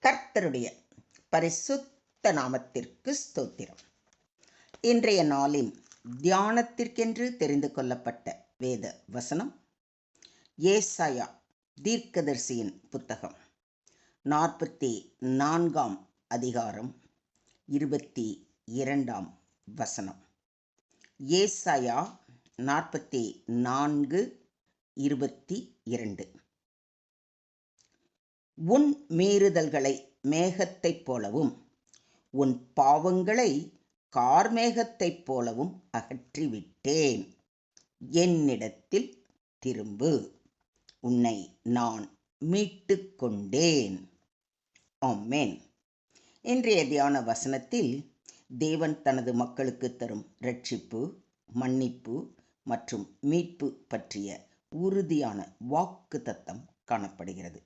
கர்த்தருடைய பரிசுத்த நாமத்திற்கு ஸ்தோத்திரம். இன்றைய நாளின் தியானத்திற்கென்று தெரிந்து கொள்ளப்பட்ட வேத வசனம் ஏசாயா தீர்க்கதரிசியின் புத்தகம் 44 அதிகாரம் 22 வசனம். ஏசாயா 44:22. உன் மீறுதல்களை மேகத்தைப் போலவும் உன் பாவங்களை கார்மேகத்தைப் போலவும் அகற்றிவிட்டேன். என்னிடத்தில் திரும்பு, உன்னை நான் மீட்டுக் கொண்டேன். ஆமென். இன்றைய தியான வசனத்தில் தேவன் தனது மக்களுக்கு தரும் இரட்சிப்பு, மன்னிப்பு மற்றும் மீட்பு பற்றிய உறுதியான வாக்குத்தத்தம் காணப்படுகிறது.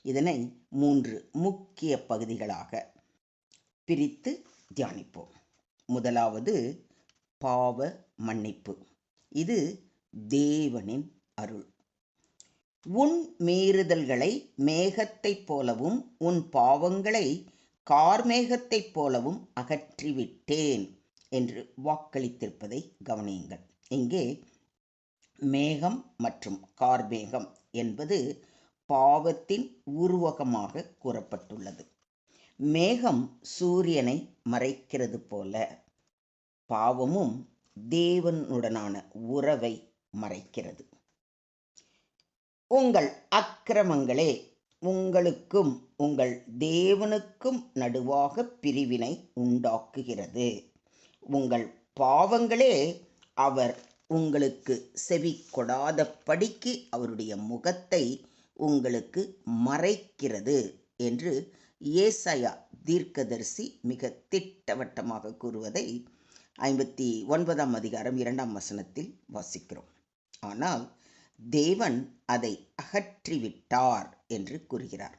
இதனை 3 முக்கிய பகுதிகளாக பிரித்து தியானிப்போம். முதலாவது பாவ மன்னிப்பு. இது தேவனின் அருள். உன் மீறுதல்களை மேகத்தைப் போலவும் உன் பாவங்களை கார்மேகத்தைப் போலவும் அகற்றிவிட்டேன் என்று வாக்களித்திருப்பதை கவனியுங்கள். இங்கே மேகம் மற்றும் கார்மேகம் என்பது பாவத்தின் உருவகமாக கூறப்பட்டுள்ளது. மேகம் சூரியனை மறைக்கிறது போல பாவமும் தேவனுடனான உறவை மறைக்கிறது. உங்கள் அக்கிரமங்களே உங்களுக்கும் உங்கள் தேவனுக்கும் நடுவாக பிரிவினை உண்டாக்குகிறது. உங்கள் பாவங்களே அவர் உங்களுக்கு செவி கொடாதபடிக்கு அவருடைய முகத்தை உங்களுக்கு மறைக்கிறது என்று ஏசாயா தீர்க்கதரிசி மிக திட்டவட்டமாக கூறுவதை 59 அதிகாரம் 2 வசனத்தில் வாசிக்கிறோம். ஆனால் தேவன் அதை அகற்றிவிட்டார் என்று கூறுகிறார்.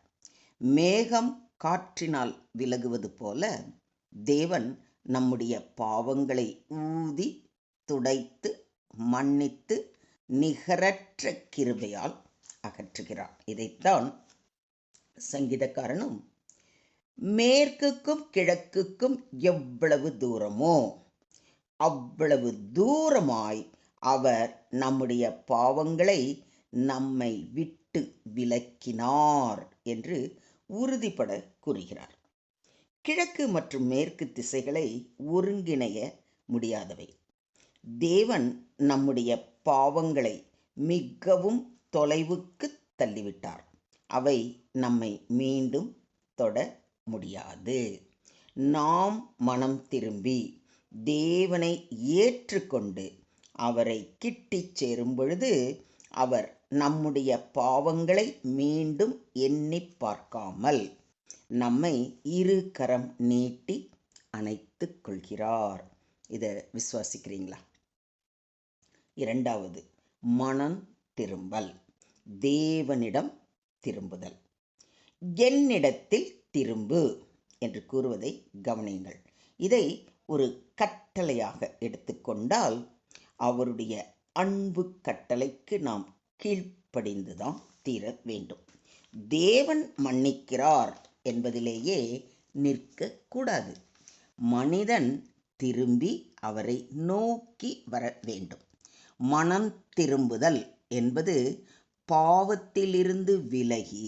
மேகம் காற்றினால் விலகுவது போல தேவன் நம்முடைய பாவங்களை ஊதி துடைத்து மன்னித்து நிகரற்ற கிருபையால் அகற்றுகிறார். இதைத்தான் சங்கீதக்காரனும் மேற்குக்கும் கிழக்குக்கும் எவ்வளவு தூரமோ அவ்வளவு தூரமாய் அவர் நம்முடைய பாவங்களை நம்மை விட்டு விலக்கினார் என்று உறுதிபட கூறுகிறார். கிழக்கு மற்றும் மேற்கு திசைகளை ஒருங்கிணைய முடியாதவை. தேவன் நம்முடைய பாவங்களை மிகவும் தொலைவுக்கு தள்ளிவிட்டார். அவை நம்மை மீண்டும் தொட முடியாது. நாம் மனம் திரும்பி தேவனை ஏற்றுக்கொண்டு அவரை கிட்டிச் சேரும் பொழுது அவர் நம்முடைய பாவங்களை மீண்டும் எண்ணி பார்க்காமல் நம்மை 2 கரம் நீட்டி அணைத்துக் கொள்கிறார். இதை விசுவாசிக்கிறீங்களா? இரண்டாவது மனம் திரும்பல், தேவனிடம் திரும்புதல். என்னிடத்தில் திரும்பு என்று கூறுவதை கவனியுங்கள். இதை ஒரு கட்டளையாக எடுத்துக்கொண்டால் அவருடைய அன்பு கட்டளைக்கு நாம் கீழ்ப்படிந்துதான் தீர வேண்டும். தேவன் மன்னிக்கிறார் என்பதிலேயே நிற்கக்கூடாது. மனிதன் திரும்பி அவரை நோக்கி வர வேண்டும். மனம் திரும்புதல் என்பது பாவத்திலிருந்து விலகி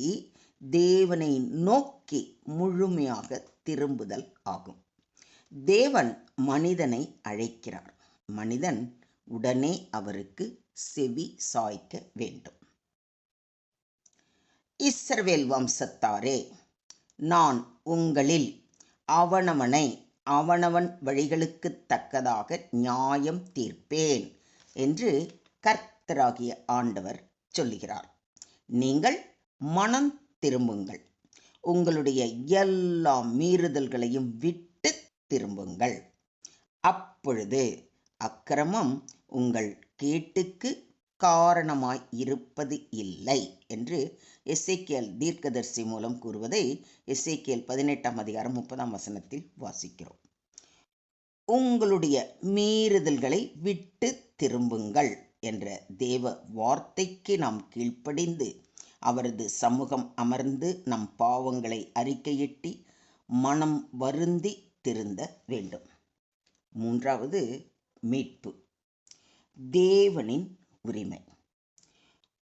தேவனை நோக்கி முழுமையாக திரும்புதல் ஆகும். தேவன் மனிதனை அழைக்கிறார். மனிதன் உடனே அவருக்கு செவி சாய்க்க வேண்டும். இஸ்ரவேல் வம்சத்தாரே, நான் உங்களில் அவனவனை அவனவன் வழிகளுக்கு தக்கதாக நியாயம் தீர்ப்பேன் என்று கர்த்தராகிய ஆண்டவர் சொல்லுகிறார். நீங்கள் மனம் திரும்புங்கள், உங்களுடைய எல்லா மீறுதல்களையும் விட்டு திரும்புங்கள். அப்பொழுது அக்கிரமம் உங்கள் கேட்டுக்கு காரணமாய் இருப்பது இல்லை என்று எசேக்கியேல் தீர்க்கதரிசி மூலம் கூறுவதை எசேக்கியேல் 18 அதிகாரம் 30 வசனத்தில் வாசிக்கிறோம். உங்களுடைய மீறுதல்களை விட்டு திரும்புங்கள் என்ற தேவ வார்த்தைக்கு நாம் கீழ்ப்படிந்து அவரது சமூகம் அமர்ந்து நம் பாவங்களை அறிக்கையிட்டு மனம் வருந்தி திருந்த வேண்டும். 3வது, மீட்பு. தேவனின் உரிமை.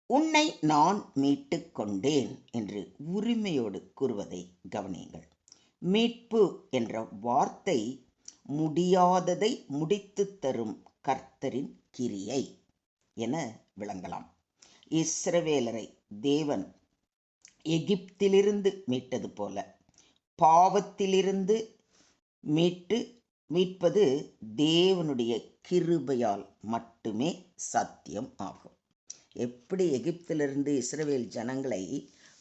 உன்னை நான் மீட்டுக் கொண்டேன் என்று உரிமையோடு கூறுவதை கவனியுங்கள். மீட்பு என்ற வார்த்தை முடியாததை முடித்து தரும் கர்த்தரின் கிரியை என விளங்கலாம். இஸ்ரவேலரை தேவன் எகிப்திலிருந்து மீட்டது போல பாவத்திலிருந்து மீட்பது தேவனுடைய கிருபையால் மட்டுமே சாத்தியம் ஆகும். எப்படி எகிப்திலிருந்து இஸ்ரவேல் ஜனங்களை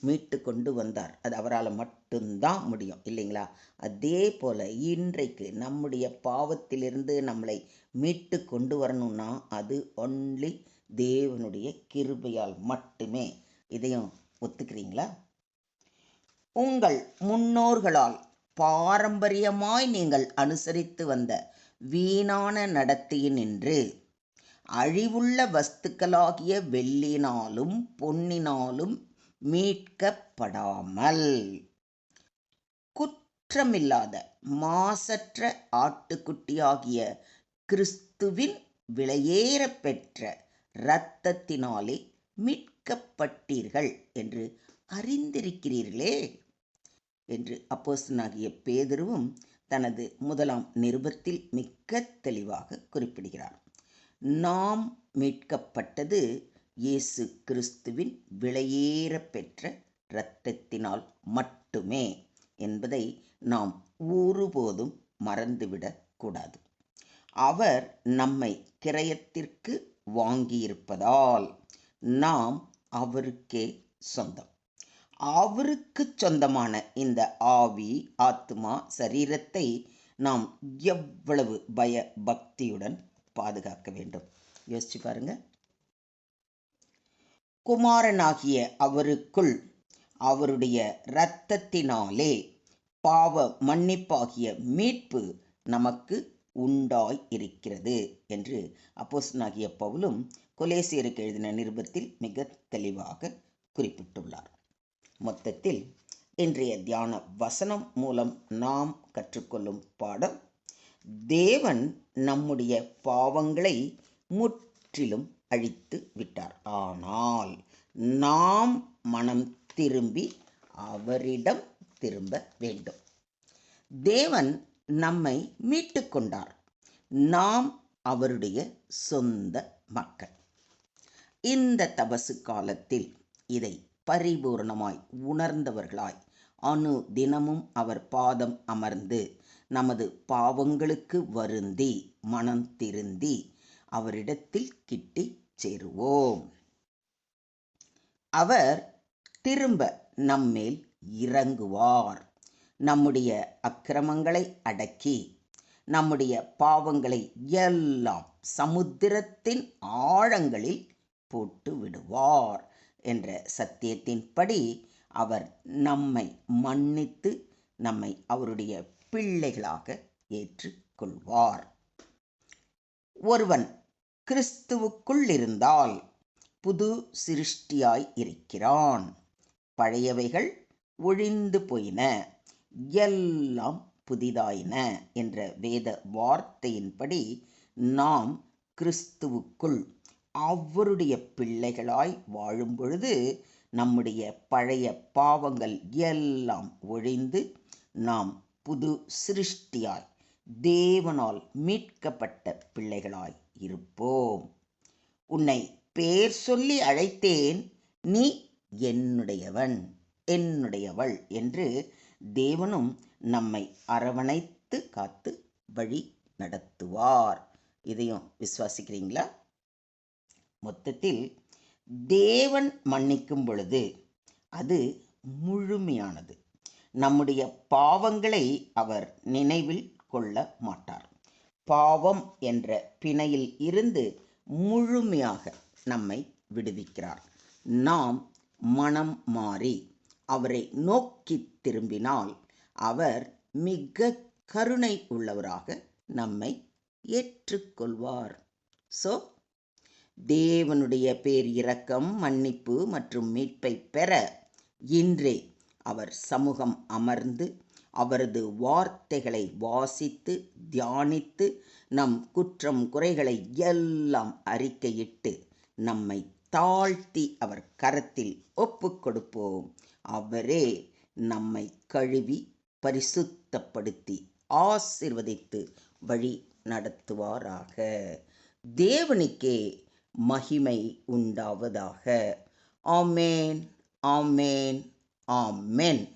மீட்டு கொண்டு வந்தார், அது அவரால் மட்டும்தான் முடியும் இல்லைங்களா? அதே போல் இன்றைக்கு நம்முடைய பாவத்திலிருந்து நம்மளை மீட்டு கொண்டு வரணும்னா அது ஒன்லி தேவனுடைய கிருபையால் மட்டுமே. இதையும் ஒத்துக்கிறீங்களா? உங்கள் முன்னோர்களால் பாரம்பரியமாய் நீங்கள் அனுசரித்து வந்த வீணான நடத்தையினின்று அழிவுள்ள வஸ்துக்களாகிய வெள்ளினாலும் பொன்னினாலும் மீட்கப்படாமல் குற்றமில்லாத மாசற்ற ஆட்டுக்குட்டியாகிய கிறிஸ்துவின் விலையேற பெற்ற இரத்தத்தினாலே மீட்கப்பட்டீர்கள் என்று அறிந்திருக்கிறீர்களே என்று அப்போஸ்தலனாகிய பேதுருவும் தனது முதலாம் நிருபத்தில் மிக தெளிவாக குறிப்பிடுகிறார். நாம் மீட்கப்பட்டது இயேசு கிறிஸ்துவின் விலையேற பெற்ற இரத்தத்தினால் மட்டுமே என்பதை நாம் ஒருபோதும் மறந்துவிடக்கூடாது. அவர் நம்மை கிரயத்திற்கு வாங்கியிருப்பதால் நாம் அவருக்கே சொந்தம். அவருக்கு சொந்தமான இந்த ஆவி, ஆத்மா, சரீரத்தை நாம் எவ்வளவு பக்தியுடன் பாதுகாக்க வேண்டும் யோசிச்சு பாருங்க. குமாரனாகிய அவருக்குள் அவருடைய இரத்தத்தினாலே பாவ மன்னிப்பாகிய மீட்பு நமக்கு உண்டாய் இருக்கிறது என்று அப்போஸ்தலனாகிய பவுலும் கொலேசியருக்கு எழுதின நிருபத்தில் மிக தெளிவாக குறிப்பிட்டுள்ளார். மொத்தத்தில் இன்றைய தியான வசனம் மூலம் நாம் கற்றுக்கொள்ளும் பாடம், தேவன் நம்முடைய பாவங்களை முற்றிலும் அழித்து விட்டார். ஆனால் நாம் மனம் திரும்பி அவரிடம் திரும்ப வேண்டும். தேவன் நம்மை மீட்டு கொண்டார். நாம் அவருடைய சொந்த மக்கள். இந்த தபசு காலத்தில் இதை பரிபூர்ணமாய் உணர்ந்தவர்களாய் அணு தினமும் அவர் பாதம் அமர்ந்து நமது பாவங்களுக்கு வருந்தி மனம் திருந்தி அவரிடத்தில் கிட்டி சேருவோம். அவர் திரும்ப நம்மேல் இறங்குவார். நம்முடைய அக்கிரமங்களை அடக்கி நம்முடைய பாவங்களை எல்லாம் சமுத்திரத்தின் ஆழங்களில் போட்டு விடுவார் என்ற சத்தியத்தின்படி அவர் நம்மை மன்னித்து நம்மை அவருடைய பிள்ளைகளாக ஏற்றுக்கொள்வார். ஒருவன் கிறிஸ்துவுக்குள் இருந்தால் புது சிருஷ்டியாய் இருக்கிறான். பழையவைகள் ஒழிந்து போயின, எல்லாம் புதிதாயின என்ற வேத வார்த்தையின்படி நாம் கிறிஸ்துவுக்குள் அவருடைய பிள்ளைகளாய் வாழும் பொழுது நம்முடைய பழைய பாவங்கள் எல்லாம் ஒழிந்து நாம் புது சிருஷ்டியாய் தேவனால் மீட்கப்பட்ட பிள்ளைகளாய் இருப்போம். உன்னை பேர் சொல்லி அழைத்தேன், நீ என்னுடையவன் என்னுடையவள் என்று தேவனும் நம்மை அரவணைத்து காத்து வழி நடத்துவார். இதையும் விசுவாசிக்கிறீங்களா? மொத்தத்தில் தேவன் மன்னிக்கும் பொழுது அது முழுமையானது. நம்முடைய பாவங்களை அவர் நினைவில் கொள்ள மாட்டார். பாவம் என்ற பிணையில் இருந்து முழுமையாக நம்மை விடுவிக்கிறார். நாம் மனம் மாறி அவரை நோக்கி திரும்பினால் அவர் மிக கருணை உள்ளவராக நம்மை ஏற்றுக்கொள்வார். தேவனுடைய பேரிரக்கம், மன்னிப்பு மற்றும் மீட்பை பெற இன்றே அவர் சமூகம் அமர்ந்து அவரது வார்த்தைகளை வாசித்து தியானித்து நம் குற்றம் குறைகளை எல்லாம் அறிக்கையிட்டு நம்மை தாழ்த்தி அவர் கரத்தில் ஒப்பு கொடுப்போம். அவரே நம்மை கழுவி பரிசுத்தப்படுத்தி ஆசீர்வதித்து வழி நடத்துவாராக. தேவனுக்கே மகிமை உண்டாவதாக. ஆமேன், ஆமேன், ஆமென்.